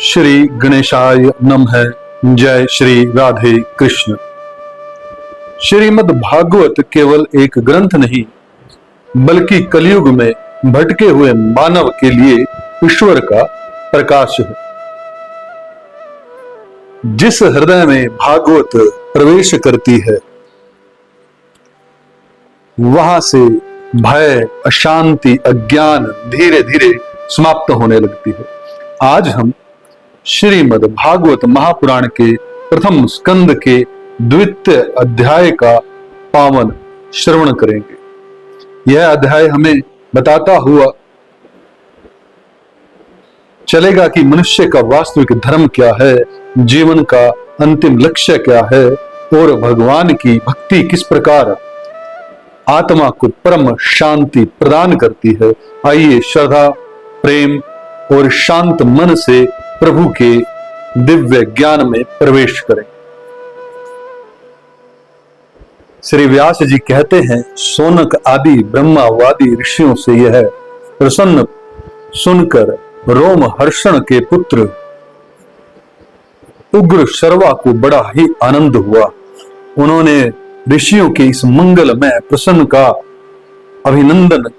श्री गणेशाय नमः। जय श्री राधे कृष्ण। श्रीमद् भागवत केवल एक ग्रंथ नहीं, बल्कि कलयुग में भटके हुए मानव के लिए ईश्वर का प्रकाश है। जिस हृदय में भागवत प्रवेश करती है, वहां से भय, अशांति, अज्ञान धीरे धीरे समाप्त होने लगती है। आज हम श्रीमद् भागवत महापुराण के प्रथम स्कंद के द्वितीय अध्याय का पावन श्रवण करेंगे। यह अध्याय हमें बताता हुआ चलेगा कि मनुष्य का वास्तविक धर्म क्या है, जीवन का अंतिम लक्ष्य क्या है और भगवान की भक्ति किस प्रकार आत्मा को परम शांति प्रदान करती है। आइए श्रद्धा, प्रेम और शांत मन से प्रभु के दिव्य ज्ञान में प्रवेश करें। श्री व्यास जी कहते हैं, सोनक आदि ब्रह्मावादी ऋषियों से यह प्रसन्न सुनकर रोम हर्षण के पुत्र उग्र शर्वा को बड़ा ही आनंद हुआ। उन्होंने ऋषियों के इस मंगलमय प्रसन्न का अभिनंदन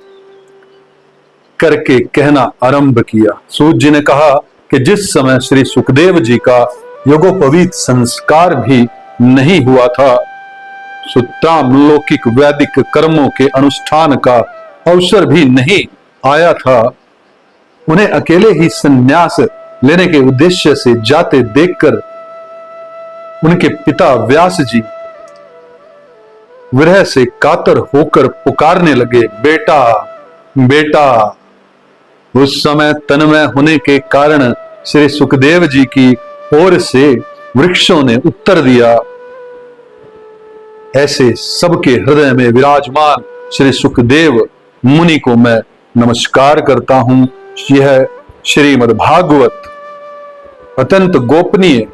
करके कहना आरंभ किया। सूत जी ने कहा कि जिस समय श्री सुखदेव जी का योगोपवीत संस्कार भी नहीं हुआ था, सुत्राम लौकिक वैदिक कर्मों के अनुष्ठान का अवसर भी नहीं आया था, उन्हें अकेले ही संन्यास लेने के उद्देश्य से जाते देखकर उनके पिता व्यास जी विरह से कातर होकर पुकारने लगे, बेटा बेटा। उस समय तन्मय होने के कारण श्री सुखदेव जी की ओर से वृक्षों ने उत्तर दिया, ऐसे सबके हृदय में विराजमान श्री सुखदेव मुनि को मैं नमस्कार करता हूं। यह श्रीमद् भागवत अत्यंत गोपनीय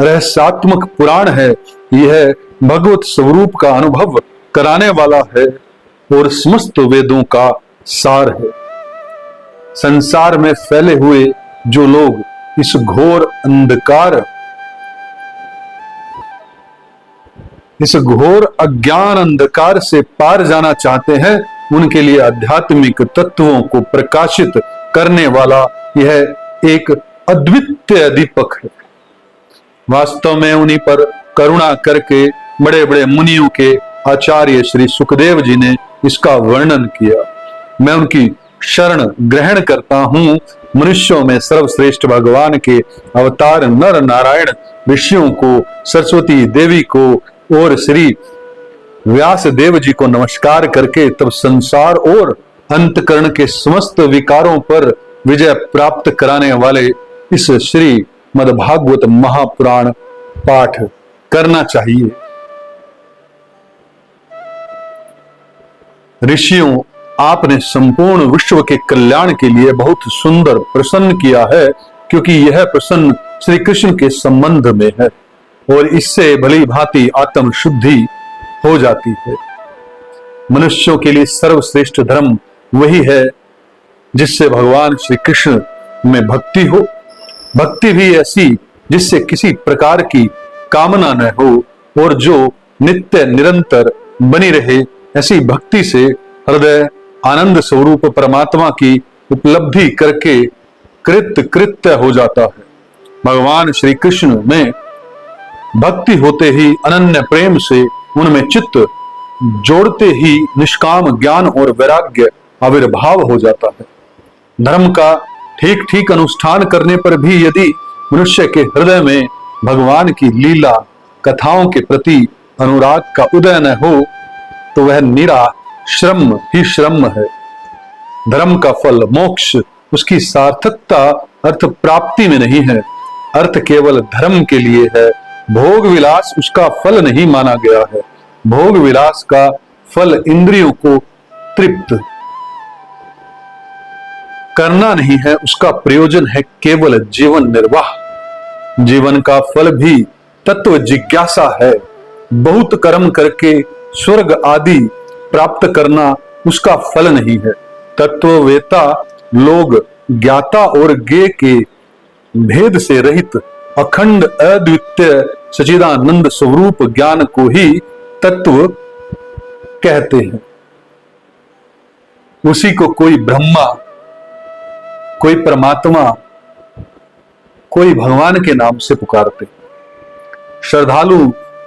रहस्यात्मक पुराण है। यह भगवत स्वरूप का अनुभव कराने वाला है और समस्त वेदों का सार है। संसार में फैले हुए जो लोग इस घोर अज्ञान अंधकार से पार जाना चाहते हैं, उनके लिए आध्यात्मिक तत्वों को प्रकाशित करने वाला यह एक अद्वितीय दीपक है। वास्तव में उन्हीं पर करुणा करके बड़े बड़े मुनियों के आचार्य श्री सुखदेव जी ने इसका वर्णन किया। मैं उनकी शरण ग्रहण करता हूं। मनुष्यों में सर्वश्रेष्ठ भगवान के अवतार नर नारायण ऋषियों को, सरस्वती देवी को और श्री व्यास देव जी को नमस्कार करके तब संसार और अंतकरण के समस्त विकारों पर विजय प्राप्त कराने वाले इस श्रीमद् भागवत महापुराण पाठ करना चाहिए। ऋषियों, आपने संपूर्ण विश्व के कल्याण के लिए बहुत सुंदर प्रसन्न किया है, क्योंकि यह प्रसन्न श्री कृष्ण के संबंध में है और इससे भली भांति आत्म शुद्धि हो जाती है। मनुष्यों के लिए सर्वश्रेष्ठ धर्म वही है जिससे भगवान श्री कृष्ण में भक्ति हो। भक्ति भी ऐसी जिससे किसी प्रकार की कामना न हो और जो नित्य निरंतर बनी रहे। ऐसी भक्ति से हृदय आनंद स्वरूप परमात्मा की उपलब्धि करके कृत्य हो जाता है। भगवान श्री कृष्ण में भक्ति होते ही अनन्य प्रेम से उनमें चित्त जोड़ते ही निष्काम ज्ञान और वैराग्य आविर्भाव हो जाता है। धर्म का ठीक ठीक अनुष्ठान करने पर भी यदि मनुष्य के हृदय में भगवान की लीला कथाओं के प्रति अनुराग का उदय न हो, तो वह निरा श्रम ही श्रम है। धर्म का फल मोक्ष, उसकी सार्थकता अर्थ प्राप्ति में नहीं है। अर्थ केवल धर्म के लिए है। भोग विलास उसका फल नहीं माना गया है। भोग विलास का फल इंद्रियों को तृप्त करना नहीं है, उसका प्रयोजन है केवल जीवन निर्वाह। जीवन का फल भी तत्व जिज्ञासा है। बहुत कर्म करके स्वर्ग आदि प्राप्त करना उसका फल नहीं है। तत्ववेता लोग ज्ञाता और ज्ञेय के भेद से रहित अखंड अद्वितीय सच्चिदानंद स्वरूप ज्ञान को ही तत्व कहते हैं। उसी को कोई ब्रह्मा, कोई परमात्मा, कोई भगवान के नाम से पुकारते। श्रद्धालु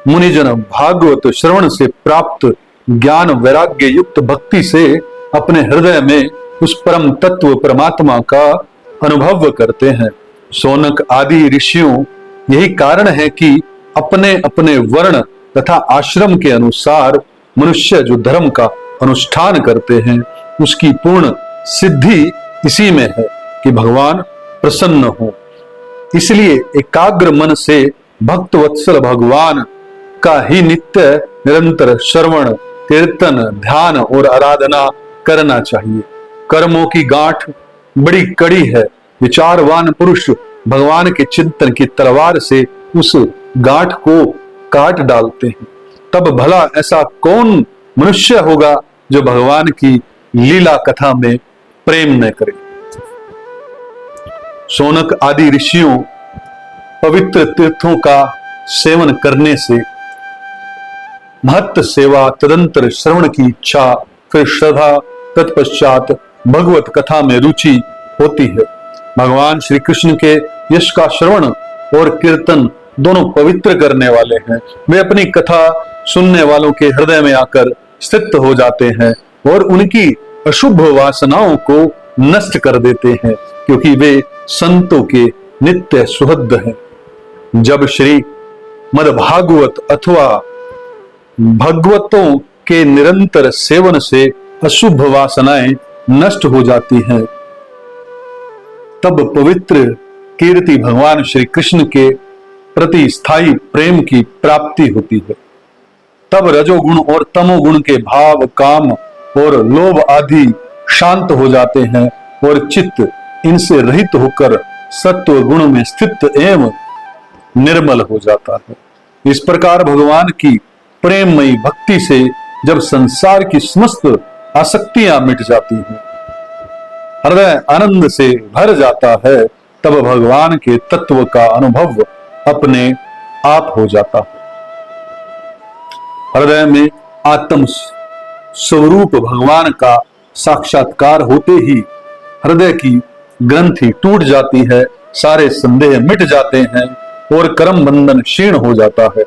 मुनिजन भागवत श्रवण से प्राप्त ज्ञान वैराग्य युक्त भक्ति से अपने हृदय में उस परम तत्व परमात्मा का अनुभव करते हैं। शौनक आदि ऋषियों यही कारण है कि अपने अपने वर्ण तथा आश्रम के अनुसार मनुष्य जो धर्म का अनुष्ठान करते हैं उसकी पूर्ण सिद्धि इसी में है कि भगवान प्रसन्न हो। इसलिए एकाग्र मन से भक्त वत्सल भगवान का ही नित्य निरंतर श्रवण कीर्तन ध्यान और आराधना करना चाहिए। कर्मों की गांठ बड़ी कड़ी है। विचारवान पुरुष भगवान के चिंतन की तलवार से उस गांठ को काट डालते हैं। तब भला ऐसा कौन मनुष्य होगा जो भगवान की लीला कथा में प्रेम न करे। शौनक आदि ऋषियों पवित्र तीर्थों का सेवन करने से महत्त सेवा, तदंतर श्रवण की इच्छा, फिर श्रद्धा, तत्पश्चात भगवत कथा में रुचि होती है। भगवान श्री कृष्ण के यश का श्रवण और कीर्तन दोनों पवित्र करने वाले हैं। वे अपनी कथा सुनने वालों के हृदय में आकर स्थित हो जाते हैं और उनकी अशुभ वासनाओं को नष्ट कर देते हैं, क्योंकि वे संतों के नित्य सुहृद हैं। जब श्री मद्भागवत अथवा भगवतों के निरंतर सेवन से अशुभ वासनाएं नष्ट हो जाती हैं, तब पवित्र कीर्ति भगवान श्री कृष्ण के प्रति स्थायी प्रेम की प्राप्ति होती है। तब रजोगुण और तमोगुण के भाव, काम और लोभ आदि शांत हो जाते हैं और चित्त इनसे रहित होकर सत्व गुण में स्थित एवं निर्मल हो जाता है। इस प्रकार भगवान की प्रेममयी भक्ति से जब संसार की समस्त आसक्तियां मिट जाती हैं, हृदय आनंद से भर जाता है, तब भगवान के तत्व का अनुभव अपने आप हो जाता है। हृदय में आत्म स्वरूप भगवान का साक्षात्कार होते ही हृदय की ग्रंथि टूट जाती है, सारे संदेह मिट जाते हैं और कर्म बंधन क्षीण हो जाता है।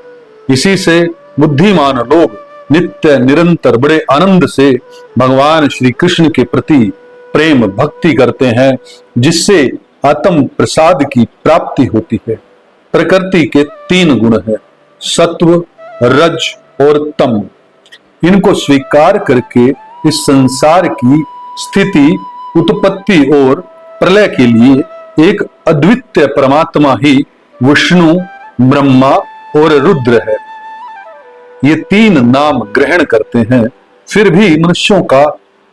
इसी से बुद्धिमान लोग नित्य निरंतर बड़े आनंद से भगवान श्री कृष्ण के प्रति प्रेम भक्ति करते हैं, जिससे आत्म प्रसाद की प्राप्ति होती है। प्रकृति के 3 गुण हैं, सत्व, रज और तम। इनको स्वीकार करके इस संसार की स्थिति, उत्पत्ति और प्रलय के लिए एक अद्वितीय परमात्मा ही विष्णु, ब्रह्मा और रुद्र है। ये 3 नाम ग्रहण करते हैं, फिर भी मनुष्यों का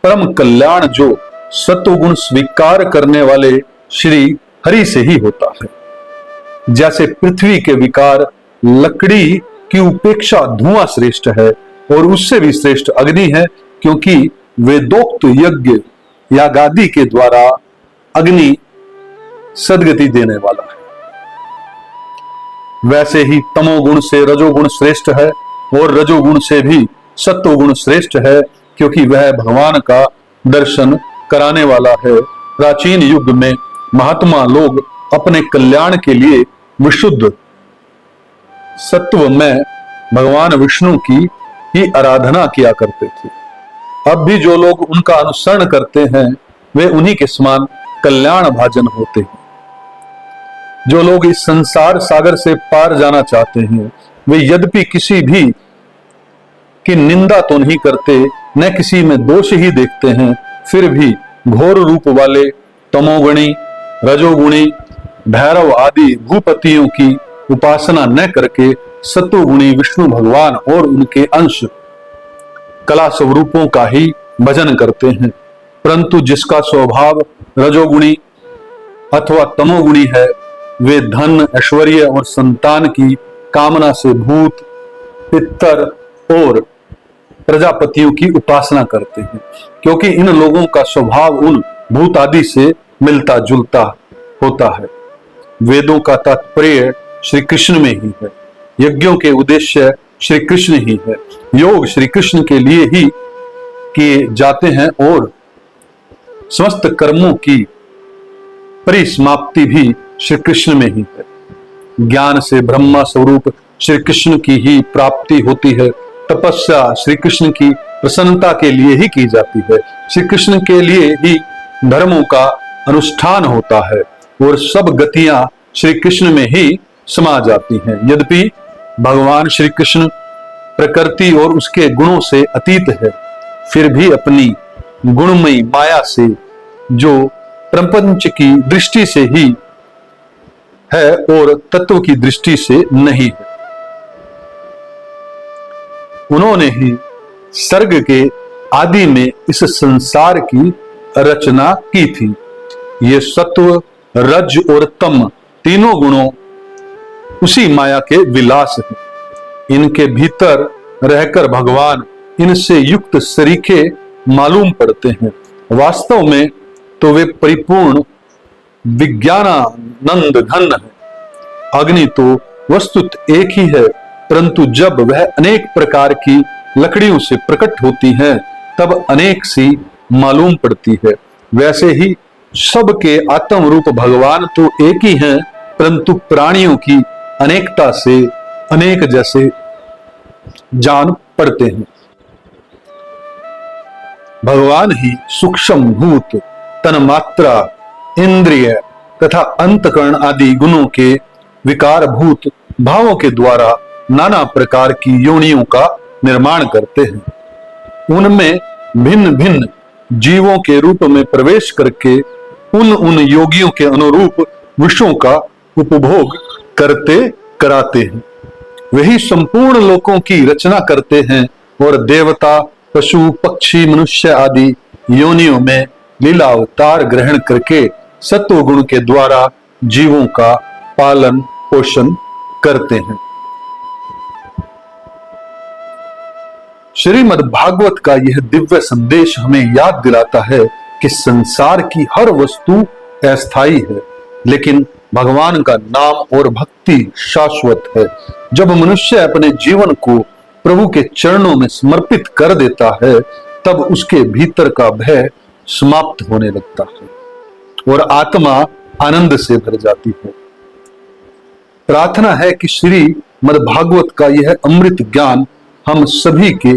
परम कल्याण जो सत्वगुण स्वीकार करने वाले श्री हरि से ही होता है। जैसे पृथ्वी के विकार लकड़ी की उपेक्षा धुआं श्रेष्ठ है और उससे भी श्रेष्ठ अग्नि है, क्योंकि वेदोक्त यज्ञ यागादि के द्वारा अग्नि सदगति देने वाला है। वैसे ही तमोगुण से रजोगुण श्रेष्ठ है और रजोगुण से भी सत्वगुण श्रेष्ठ है, क्योंकि वह भगवान का दर्शन कराने वाला है। प्राचीन युग में महात्मा लोग अपने कल्याण के लिए विशुद्ध सत्व में भगवान विष्णु की ही आराधना किया करते थे। अब भी जो लोग उनका अनुसरण करते हैं वे उन्हीं के समान कल्याण भाजन होते हैं। जो लोग इस संसार सागर से पार जाना चाहते हैं वे यद्यपि किसी भी की निंदा तो नहीं करते, न किसी में दोष ही देखते हैं, फिर भी घोर रूप वाले तमोगुणी, रजोगुणी, भैरव आदि भूपतियों की उपासना न करके सत्वगुणी विष्णु भगवान और उनके अंश कला स्वरूपों का ही भजन करते हैं। परंतु जिसका स्वभाव रजोगुणी अथवा तमोगुणी है वे धन, ऐश्वर्य और संतान की कामना से भूत, पितर और प्रजापतियों की उपासना करते हैं, क्योंकि इन लोगों का स्वभाव उन भूत आदि से मिलता जुलता होता है। वेदों का तात्पर्य श्री कृष्ण में ही है, यज्ञों के उद्देश्य श्री कृष्ण ही है, योग श्री कृष्ण के लिए ही किए जाते हैं और समस्त कर्मों की परिसमाप्ति भी श्री कृष्ण में ही है। ज्ञान से ब्रह्मा स्वरूप श्री कृष्ण की ही प्राप्ति होती है। तपस्या श्री कृष्ण की प्रसन्नता के लिए ही की जाती है, श्री कृष्ण के लिए ही धर्मों का अनुष्ठान होता है और सब गतियां श्री कृष्ण में ही समा जाती हैं। यद्यपि भगवान श्री कृष्ण प्रकृति और उसके गुणों से अतीत है, फिर भी अपनी गुणमयी माया से जो प्रपंच की दृष्टि से ही है और तत्व की दृष्टि से नहीं है। उन्होंने ही सर्ग के आदि में इस संसार की रचना की थी। ये सत्व, रज और तम तीनों गुणों उसी माया के विलास हैं। इनके भीतर रहकर भगवान इनसे युक्त सरीखे मालूम पड़ते हैं। वास्तव में तो वे परिपूर्ण विज्ञानानंद घन है। अग्नि तो वस्तुत एक ही है, परंतु जब वह अनेक प्रकार की लकड़ियों से प्रकट होती है तब अनेक सी मालूम पड़ती है। वैसे ही सबके आत्म रूप भगवान तो एक ही हैं, परंतु प्राणियों की अनेकता से अनेक जैसे जान पड़ते हैं। भगवान ही सूक्ष्म भूत, तन्मात्रा, इंद्रिय तथा अंतकरण आदि गुणों के विकार भूत भावों के द्वारा नाना प्रकार की योनियों का निर्माण करते हैं। उनमें भिन्न भिन्न जीवों के रूप में प्रवेश करके उन योगियों के अनुरूप विषयों का उपभोग करते कराते हैं। वही संपूर्ण लोकों की रचना करते हैं और देवता, पशु, पक्षी, मनुष्य आदि योनियों में लीला अवतार ग्रहण करके सत्व गुण के द्वारा जीवों का पालन पोषण करते हैं। श्रीमद् भागवत का यह दिव्य संदेश हमें याद दिलाता है कि संसार की हर वस्तु अस्थायी है, लेकिन भगवान का नाम और भक्ति शाश्वत है। जब मनुष्य अपने जीवन को प्रभु के चरणों में समर्पित कर देता है तब उसके भीतर का भय समाप्त होने लगता है और आत्मा आनंद से भर जाती है। प्रार्थना है कि श्रीमद् भागवत का यह अमृत ज्ञान हम सभी के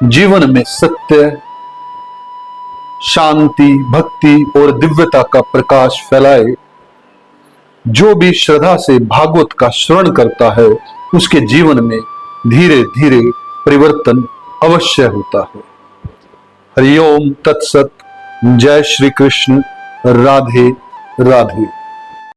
जीवन में सत्य, शांति, भक्ति और दिव्यता का प्रकाश फैलाए। जो भी श्रद्धा से भागवत का श्रवण करता है उसके जीवन में धीरे धीरे परिवर्तन अवश्य होता है। हरिओम तत्सत। जय श्री कृष्ण। राधे राधे।